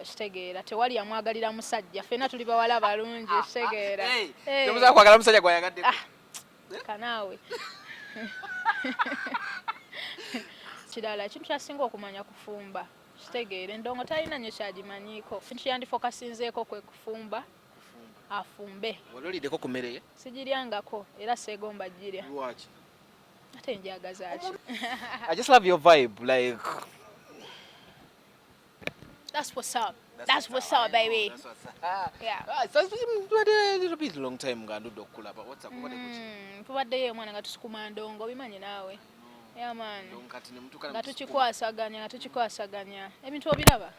Kitegeera tewali yamwagalira musajja ffenna tuli bawala balungi kitegeera temuza kwagala musajja gwayagaddeko kanaawe kirala ekintu kyasinga okumanya kufumba kitegeera endongo talina nnyo kyagimanyiiko kyandifokasinzeeko kwe kufumba afumbe ololiddeko ku mmere ye sigiryangako era seegomba girya lwaki ate njagaza ki I just love your vibe like that's what's up baby yeah so it's been a little bit long time ngandudde okukulaba what's up tubaddeyo omwana nga tusukuma ndongo bimanyi naawe yeah man kati ne mutuka nga tukikwasaganya ebintu obiraba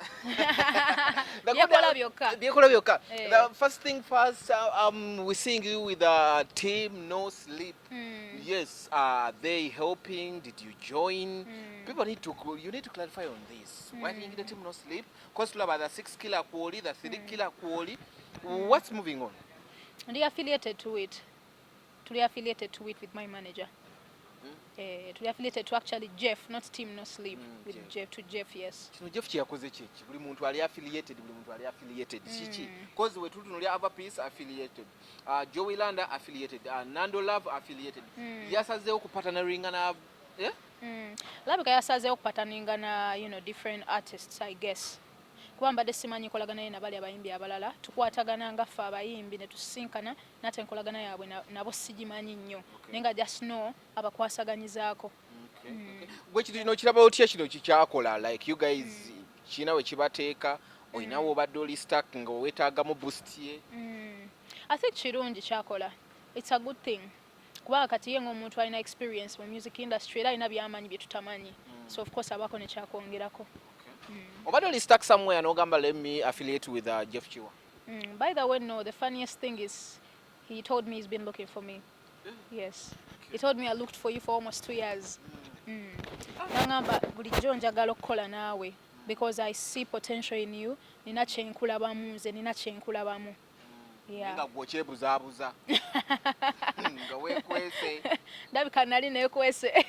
byekola byokka the first thing first we're seeing you with a team no sleep yes they helping did you join people you need to clarify on this why think the team no sleep because tulaba the 6 killer quality the 3 killer quality what's moving on and affiliated to it with my manager to be affiliated to actually Jeff, not team no sleep with Jeff yes. Kino Jeff kyakoze kiki buli muntu ali affiliated kiki cause we tutunuli other piece affiliated Joey Landa affiliated Nando Love affiliated yasazeewo kupatanaringa na Olabika yasazeewo kupataninga na different artists I guess kuba mbadde simanyi kolagana naye nabali abayimbi abalala tukwatagana nga ffe abayimbi ne tusinkana nate nkolagana yaabwe nabo sigimanyi nnyo naye nga just know abakwasaganyizaako gwe kino kiraba otya kino kikyakola like you guys kina we kibateeka olinawo obadde oli stack nga weetaagamu boost ye I think kirungi kyakola it's a good thing kuba kati ye ng'omuntu alina experience mu music industry era alina byamanyi bye tutamanyi so of course abako ne kyakwongerako obadde oli stuck somewhere n'ogamba let me affiliate with Jeff Chiwa by the way no the funniest thing is he told me he's been looking for me yes he told me I looked for you for almost 2 years nangamba bulijjo njagala okukola naawe because I see potential in you nina kyenkulabamu nze nina kyenkulabamu nga gwokyebuzaabuza nga weekwese ndabika nali neekwese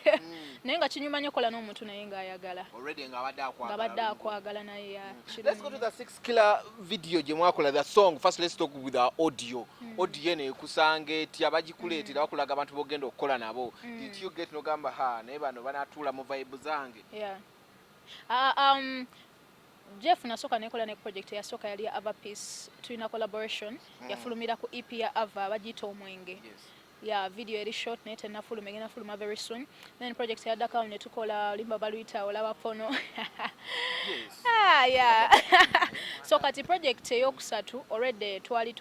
naye nga kinyuma nnyo kola n'omuntu naye ng'ayagala nga abadde akwagala naye let's go to the 6 killer video gye mwakola the song first let's talk with the audio audio eno ekusanga etya bagikuleetera bakulaga abantu bogenda okukola nabo did you get nogamba naye bano banatuula mu vibe zange Jeff nasooka nekola ne project yasooka yali Ava Peace tulina collaboration yafulumira ku EP ya Ava bagiyita omwenge video eri short naye tenafuluma egenda fuluma very soon then project ya Dakar ne tukola limba baluyita olaba pono so kati project eyokusatu already twali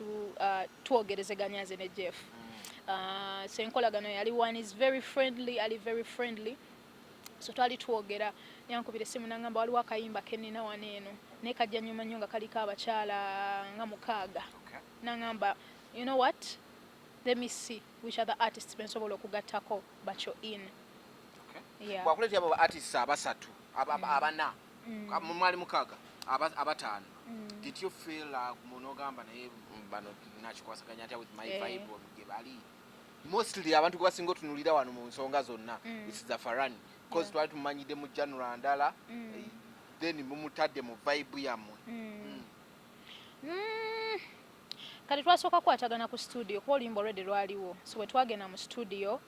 tuogerezeganya nze ne Jeff senkolagano yali one is very friendly so twali tuogera yankubira simu nangamba waliwo akayimba kenina waneeno naye kajja nyuma nnyo nga kaliko abakyala nga 6 nangamba you know what let me see which other artists bensobola okugattako bakyo in wakuleetera abo artists abasatu abana mwali 6 abataano did you feel munogamba naye bano nakikwasaganya atya with my vibe gye bali mostly abantu kubasinga otunulira wano mu nsonga zonna this is a Farani because twali tumanyide mu January ndala then mumutadde mu vibe yamwe kati twasooka kwatagana ku studio kuba oluyimba already lwaliwo so bwe twagenda mu studio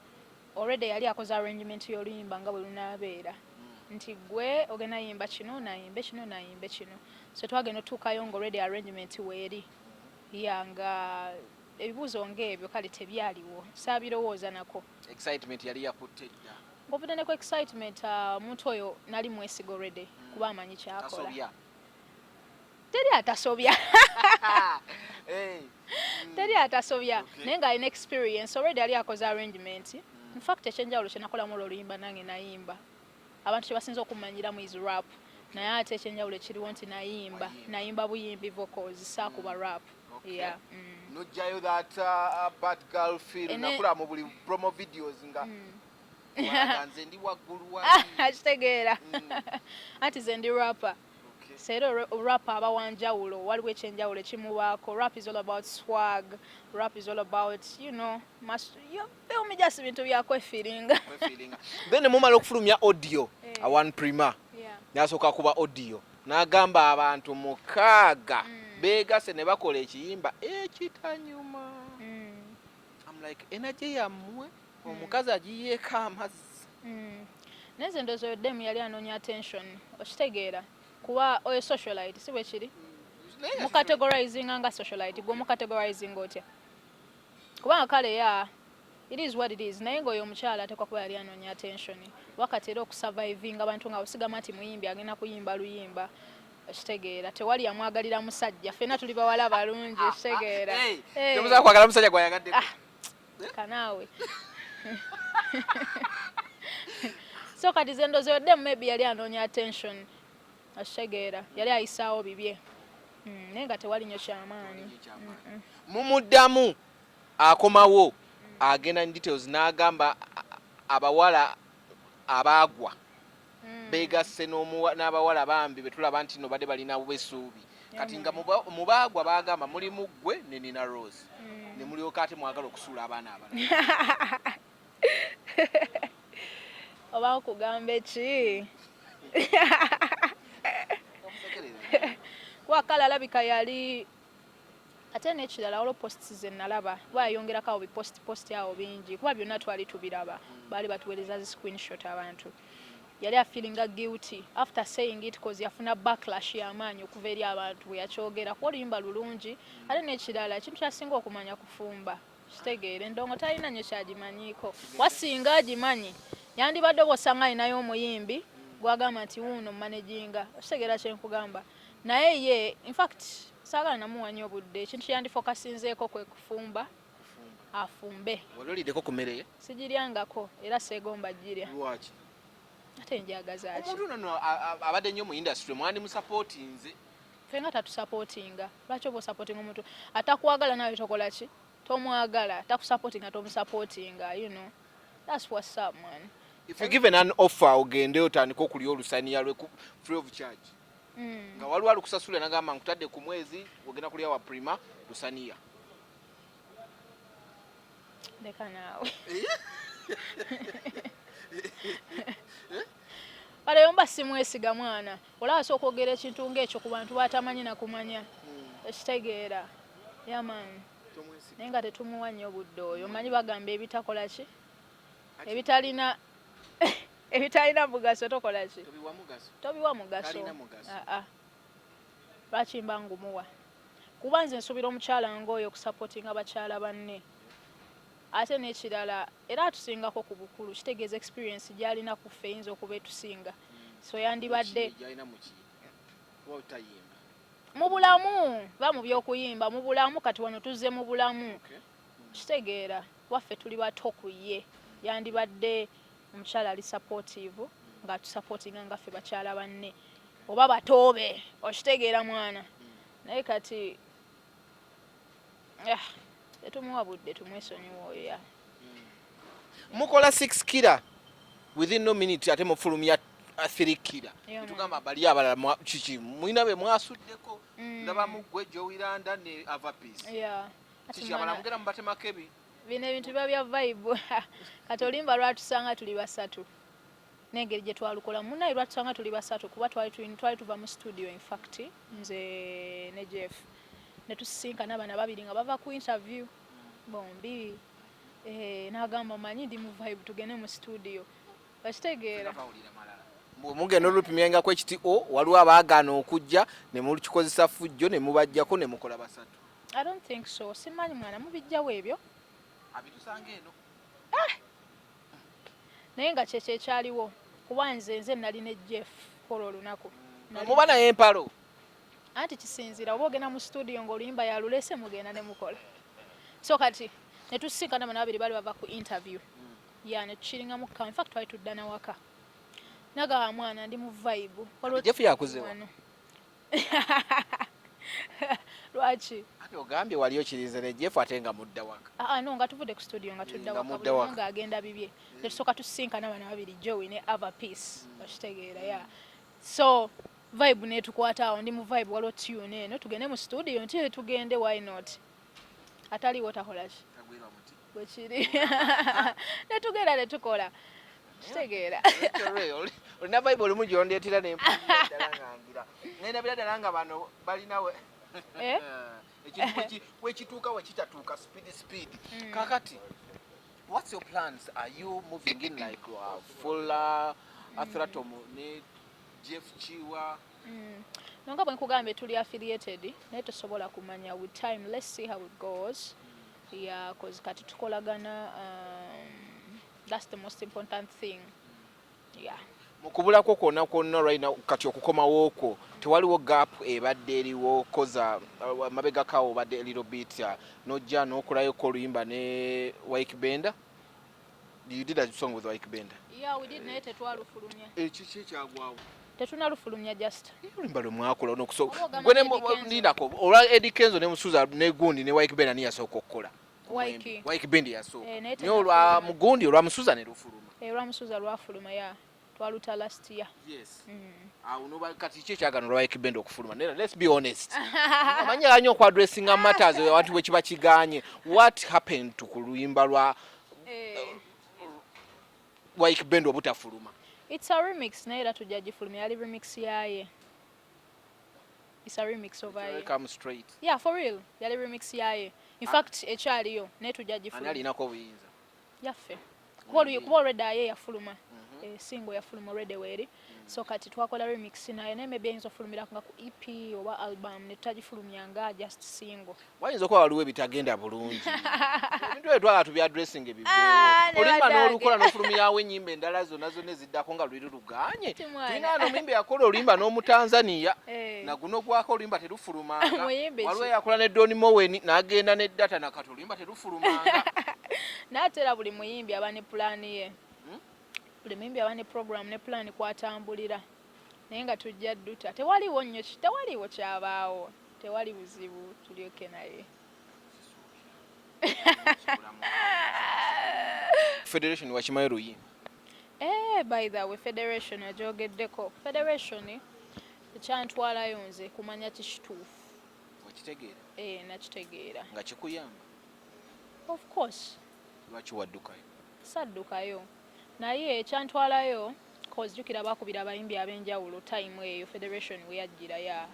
already yali akoze arrangement y'oluyimba nga bwe lunaabeera nti gwe ogenda yimba kino nayimbe kino so twagenda otuukayo nga already arrangement weeri nga ebibuuzo ng'ebyo kale tebyaliwo saabirowooza nako excitement yali yakutte dda ng'ovudde ne ku excitement omuntu oyo nali mwesiga already kuba amanyi kyakola teri atasobya teri atasobya naye ng'alina experience already yali akoze arrangement in fact ekyenjawulo kye nakolamu olwoluyimba nange nayimba abantu kye basinza okumanyiramu is rap naye ate ekyenjawulo ekiriwo nti nayimba buyimbi vocals saakuba rap nojjayo that bad girl feel nakula mu buli promo videos nga nze ndi waggulu akitegeera anti ze ndi rapper Sero rap abawanjawulo waliwo ekyenjawulo ekimubaako rap is all about swag rap is all about you feel me just bintu byakwefiringa then mumala okufulumya audio awan Prima nasooka kuba audio n'agamba abantu 6 beegase ne bakola ekiyimba ekitanyuma. I'm like energy yammwe omukazi agiyeeko amazzi. Neze ndozo yoddemu yali anoonya attention okitegeera kuba oyo socialite si bwe kiri mu categorizing nga socialite gwe mu categorizing otya kubanga kale ya it is what it is naye ng'oyo omukyala atekwa kuba yali anoonya attention wakati era okusurviving abantu nga osigama nti muyimbi agenda kuyimba luyimba okitegeera tewali amwagalira musajja ffenna tuli bawala balungi okitegeera temusobola kwagala musajja gwayagadde kanaawe so kati ze ndozo yoddemu maybe yali anoonya attention okitegeera yali ayisaawo bibye naye nga tewali nnyo kyamaanyi. Mumuddamu akomawo agenda in details n'agamba abawala abaagwa beegasse n'abawala bambi betulaba nti no badde balina bwesuubi kati nga mu baagwa baagamba mulimu ggwe ne Nina Rose ne mulyoka ate mwagala okusuula abaana abalala. Oba okugamba eki wakala alabika yali ate n'ekirala olwo posts ze nalaba bayongerako awo biposti awo bingi kuba byonna twali tubiraba baali batuweereza zi screenshot abantu yali afeelinga guilty after saying it cause yafuna backlash y'amaanyi okuva eri abantu bwe yakyogera kuba oluyimba lulungi ate n'ekirala ekintu kyasinga okumanya kufumba kitegeere endongo talina nnyo kyagimanyiiko wasinga agimanyi yandibadde bw'osanga alinayo omuyimbi gwagamba nti wuuno managinga okitegeera kyenkugamba naye ye in fact saagala namuwanya obudde ekintu kyandifokasinzeeko kwe kufumba afumbe. Ololiddeko ku mmere ye sigiryangako era seegomba girya. Lwaki? Ate njagaza ki omuntu nono abadde nnyo mu industry mwandi musupportinze ffe nga tatusupportinga lwaki oba osupportinga omuntu atakwagala nawe tokola ki tomwagala takusupportinga tomusupportinga you know that's what's up man. If you given an offer ogende otandika okulya olusaniya lwe free of charge nga waliwo alukusasula nagamba nkutadde ku mwezi ogenda kulya wa Prima Lusaniya leka naawe aleyomba simwesiga mwana olaba sooka okwogera ekintu ng'ekyo ku bantu batamanyi nakumanya ekitegeera yamaani naye nga tetumuwanya obudde oyo manyi bagamba ebitakola ki ebitalina mugaso tokola ki tobiwa mugaso lwaki mba ngumuwa kuba nze nsuubira omukyala ng'oyo okusupportinga abakyala banne ate n'ekirala era atusingako ku bukulu kitegeeza experience gy'alina ku ffe eyinza okuba etusinga so yandibadde mu bulamu ba mu by'okuyimba mu bulamu kati wano tuzze mu bulamu kitegeera waffe tuli bato ku ye yandibadde omukyala ali supportive ng'atusupportinga nga ffe bakyala banne oba batoobe okitegeera mwana naye kati tetumuwa budde tumwesonyiwa oyo ya mukola 6 killer within no minute ate mufulumya 3 killer tugamba bali abalala kiki mwina be mwasuddeko ndaba mugwe Jowiranda ne Avapeace kiki abala mugera mubatema kebi bino ebintu biba bya vibe kati olimba lwatusanga tuli basatu n'engeri gye twalukola munaye lwatusanga tuli basatu kuba twali tuva mu studio in fact nze ne Jeff ne tusisinkana abana babiri nga bava ku interview bombi n'agamba manyi ndi mu vibe tugende mu studio bakitegeera mugenda olupimyangako ekiti waliwo abaagaana okujja ne mukikozesa fujjo ne mubajjako ne mukola basatu. I don't think so simanyi mwana mubijjawo ebyo abitusanga eno naye nga kyekyo ekyaliwo kuba nze nali ne Jeff kola olunaku muba naye empalo anti kisinzira oba ogenda mu studio ng'oluyimba yalulese mugenda ne mukola so kati ne tusisinkana bano babiri bali bava ku interview ne tukiringa mu in fact twali tudda nawaka nagaba mwana ndi mu vibe Jeff yakuze wano lwaki ate ogambye wali okirize ne Jeff ate nga mudda waka no nga tuvudde ku studio nga tudda waka nga agenda bibye netusooka tusisinkana bano babiri Joey ne Avapeace bakitegeera ya so vibe netukwata awo ndi mu vibe waliwo tune eno tugende mu studio nti tugende why not ataliwo takola ki bwekiri netugenda netukola kitegeera olina Bible mu gyondeetera n'empulira ddala ngangira ngenda ddala nga bano balinawe ekintu wekituuka wekitatuuka speed kakati what's your plans? Are you moving in like full Athratom ne Jeff Chiwa? Nonga bwe nkugambye tuli affiliated naye tosobola kumanya with time. Let's see how it goes. Yeah, cause kati tukolagana, that's the most important thing. Yeah. Mukubulako kwonna right now kati okukomawo okwo tewaliwo gap ebadde eriwo koza mabega kawo badde a little bit nojja n'okulayo ko oluyimba ne Wike Bender. You did a song with Wike Bender? Yeah, we did naye tetwalufulumya. Kiki kyagwawo? Tetunalufulumya just. Oluyimba lwe mwakola gwe nindako olwa Eddie Kenzo ne Musuza ne Gundi ne Wike Bender niye yasooka okukola. Wike Bender yasooka. Naye olwa Mugundi olwa Musuza ne lufuluma. Olwa Musuza lwafuluma ya. Twaluta last year. Yes. Unoba kati kiki kyagano olwa Wike Bender okufuluma. Let's be honest. Amanya ganyo ku addressing matters abantu bwe kiba kiganye. What happened to kuluyimba lwa Wike Bender obutafuluma? It's a remix naye era tujagifuluma yali remix yaye. It's a remix over here. Come straight. Yeah, for real. Yali remix yaye. In fact, echaliyo naye tujagifuluma. Ani alinako obuyinza? Yaffe. Kuba already aye yafuluma. Single yafuluma already weri. So kati twakola remix naye naye maybe ayinza ofulumira nga ku EP oba album ne tutagifulumyanga just single. Wayinza okuba waliwo ebitagenda bulungi. Ebintu ebyo tubya addressing ebibeewo. Olimba n'olukola n'ofulumirawo ennyimba endala zonna eziddako nga luli luganye. Tulina n'omuyimba yakola oluyimba n'Omutanzania. Na guno gwako oluyimba terufulumanga. Waliwo yakola ne Don Mowen n'agenda ne data na kati oluyimba terufulumanga. N'atera buli muyimbi aba ne plan ye. Buli muyimbi aba ne program ne plan kwatambulira. Naye nga tujja dduta. Tewaliwo kyabaawo. Tewali buzibu tulyoke naye. Federation wakimayo luyimba? By the way, Federation ajogeddeko. Federation ekyantwalayo nze kumanya kikituufu. Wakitegeera? Nakitegeera. Nga kikuyamba? Of course. Lwaki waddukayo? Saddukayo. Naye ekyantwalayo cause jukira bakubira abayimbi ab'enjawulo time eyo Federation we yajjira ya.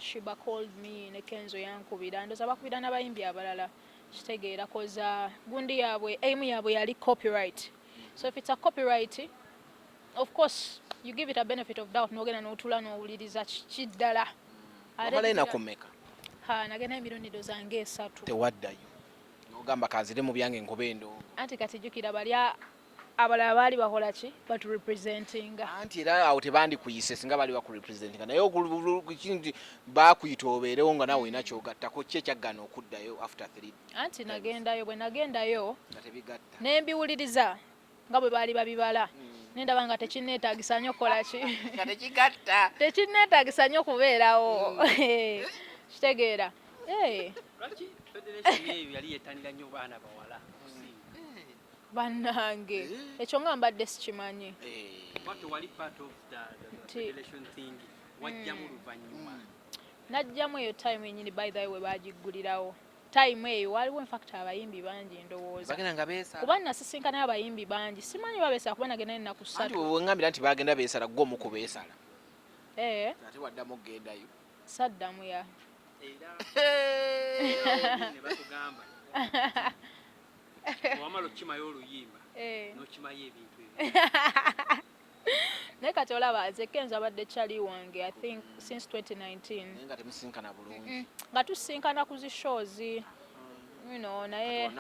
Shiba called me ne Kenzo yankubira ndoza bakubira n'abayimbi abalala. Kitegeera cause gundi yabwe aim yabwe yali copyright. So if it's a copyright, of course you give it a benefit of doubt n'ogenda n'otula n'owuliriza kiddala. Wamala enakumeka? Nagenda emirundi zange 3. Tewaddayo. N'ogamba kanzire mu byange enkobe endongo. Anti kati jukira balya abalala baali bakola ki but representing. Anti era awo tebandi kuyise singa bali bakurepresentinga naye okindi bakuyita obeerewo nga nawe olina kyogattako ki ekyaggana okuddayo after 3. Anti nagendayo bwe nagendayo nga tebigatta nembiwuliriza nga bwe baali babibala nendaba nga tekinneetaagisa nnyo okukola ki nga tekigatta tekinneetaagisa nnyo okubeerawo kitegeera. Lwaki Federation eyo yali yeetanira nnyo baana bawala? Bannange ekyo nga mbadde sikimanyi. What wali part of the Federation thing wajjamu luvannyuma? Najjamu eyo time enyini by the way we bagiggulirawo. Time eyo waliwo in fact abayimbi bangi ndowooza. Bagenda nga beesala. Kuba nasisinkana abayimbi bangi simanyi babeesala kuba nagenda ennaku 3. Anti bwe ngambira nti bagenda beesala gwe omu ku beesala. Ate waddamu okgendayo. Saddamu ya. Era ne batugamba. Wamala okimayo oluyimba n'okimayo ebintu ebyo. Naye kati olaba nze Kenzo abadde Charlie wange I think since 2019. Naye nga temusinkana bulungi. Nga tusinkana ku zi shows. Naye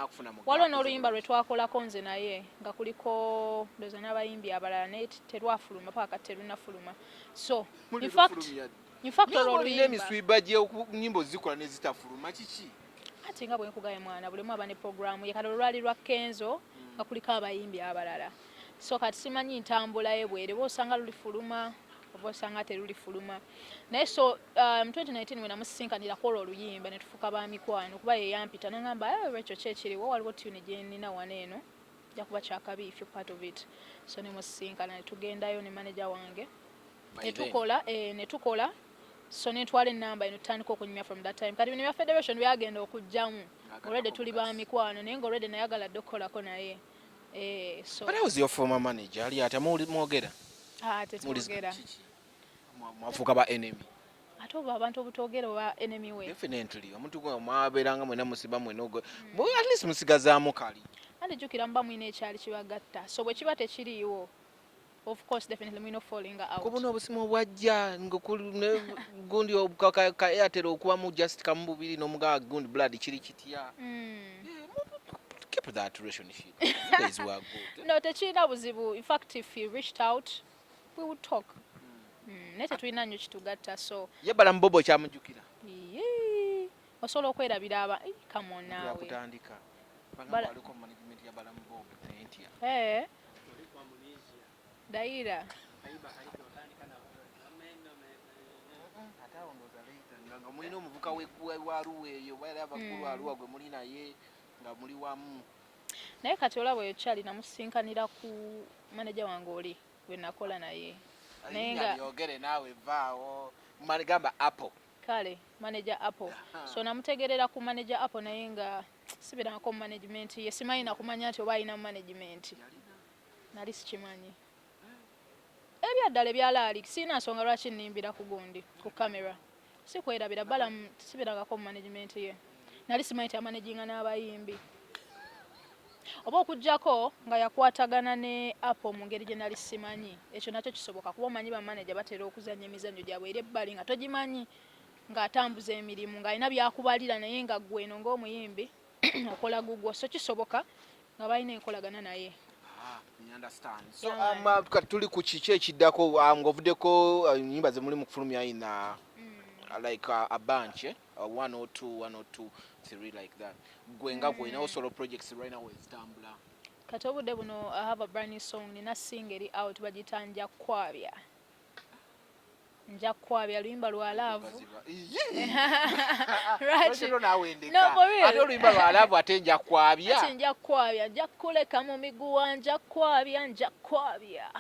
waliwo n'oluyimba lwe twakolako nze naye nga kuliko ndoza n'abayimbi abalala naye terwafuluma paka terunafuluma. So in fact oluyimba emiswiba gye nnyimbo zikola ne zitafuluma kiki? Ati nga bwe nkugaye mwana bulemu aba ne programu ye kati olwali lwa Kenzo nga kuliko abayimbi abalala. So kati simanyi ntambula ye bwere bw'osanga lulifuluma oba osanga terulifuluma. Naye so 2019 we namusisinkanira kola oluyimba ne tufuka ba mikwano kuba ye yampita n'angamba Recho kyekiriwo waliwo tune gye nnina wano eno ja kuba kyakabi if you part of it. So ne musisinkana ne tugendayo ne manager wange ne tukola so ne twale namba eno tutandika okunyumya from that time. Kati bino bya Federation byagenda okujjamu already tuli ba mikwano naye nga already nayagala dde okukolako naye So But how's your former manager? Ali ate mwogera? Tetwogera. Mwafuuka ba enemy. Ate oba abantu obutogera oba enemy we. Definitely. Omuntu gwe mwabeeranga mwena musiba mwena ogwo. At least musigazaamu kali. Andijjukira mba mwina ekyali kibagatta. So bwe kiba tekiriiwo, of course definitely mwina falling out. Kubona obusimu obwajja gundi ka Airtel okubamu just kamu bubiri n'omugaa gundi blood kiri kitya. Keep that relationship. You guys were good. No, tekirina buzibu. In fact, if he reached out, we would talk. Nete tulina nnyo kitugatta, so Yebala mbobo kyamujjukira. osobola okwerabira aba come on naawe. Yakutandika. Bala aliko management ya bala mbobo entya. Daira. Nga mulina omuvuka w'Arua bali abakulu Arua gwe muli naye nga muli wamu. Naye kati olaba eyo kyali namusinkanira ku manager wange oli we nakola naye. Naye nga yogere naawe vaawo gamba Apple. Kale manager Apple. So namutegerera ku manager Apple naye nga sibirako management ye simanyi nakumanya nti oba alina management. Nali sikimanyi. Ebyaddala ebyalaali sina nsonga lwaki nnimbira ku gundi ku kamera. Sikwerabira bala sibirako management ye. Nali simanyi amanaginga n'abayimbi. Oba okujjako nga yakwatagana ne Apple mu ngeri gye nali simanyi. Ekyo nakyo kisoboka kuba omanyi ba manager batera okuzannya emizannyo gyabwe eri ebbali nga togimanyi ng'atambuza emirimu ng'alina byakubalira naye nga gweno ng'omuyimbi okola gugwo. So kisoboka nga balina enkolagana naye. Understand. So tuli ku kiki ekiddako ng'ovuddeko nnyimba ze muli mu kufulumya ina like a bunch, 1 or 2, 3 like that. Gwenga gwena solo projects right now is Tambula. Kati obudde buno I have a brand new song nina single out bagita nja kwabya. Nja kwabya luyimba lwa love. Right. No, for real. Ate oluyimba lwa love ate nja kwabya. Ate nja kwabya, nja kuleka mu miguwa nja kwabya.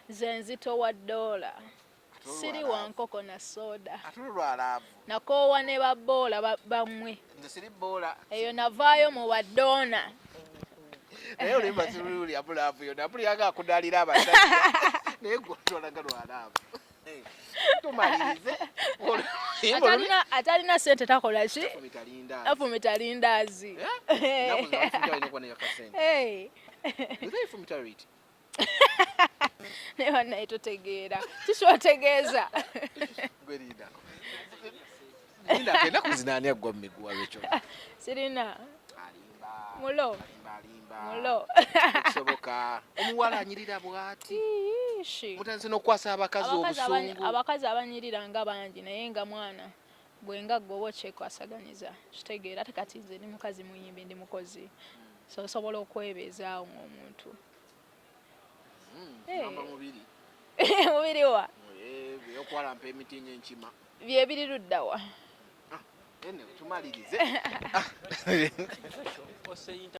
Zenzito wa dola. Siri wa nkoko na soda. Ate lwa love. Nakoowa ne babola bamwe. Nze siri bola. Eyo navaayo mu wadona. Naye oluyimba siruli ya love yo napuli yaga akudalira abasajja. Naye gwotwalaga lwa love. Tumalirize. Atalina sente takola ki? Afumita lindazi. Hey. Ne bana etotegeera. Kishotegeeza. Gwerida. Linda kenda kuzinania gwa mmiguwa Recho. Sirina. Mulo. Kisoboka. Omuwala anyirira bwati. Mutanze nokwasa abakazi obusungu. Abakazi abanyirira nga bangi naye nga mwana bwenga gwobo kyekwasaganyiza kitegeera ate kati nze ni mukazi muyimbi ndi mukozi so osobola okwebeezaawo ng'omuntu. Mubiri wa byokwalampa emitinyo enkima bye biri luddawa. Tumalirize.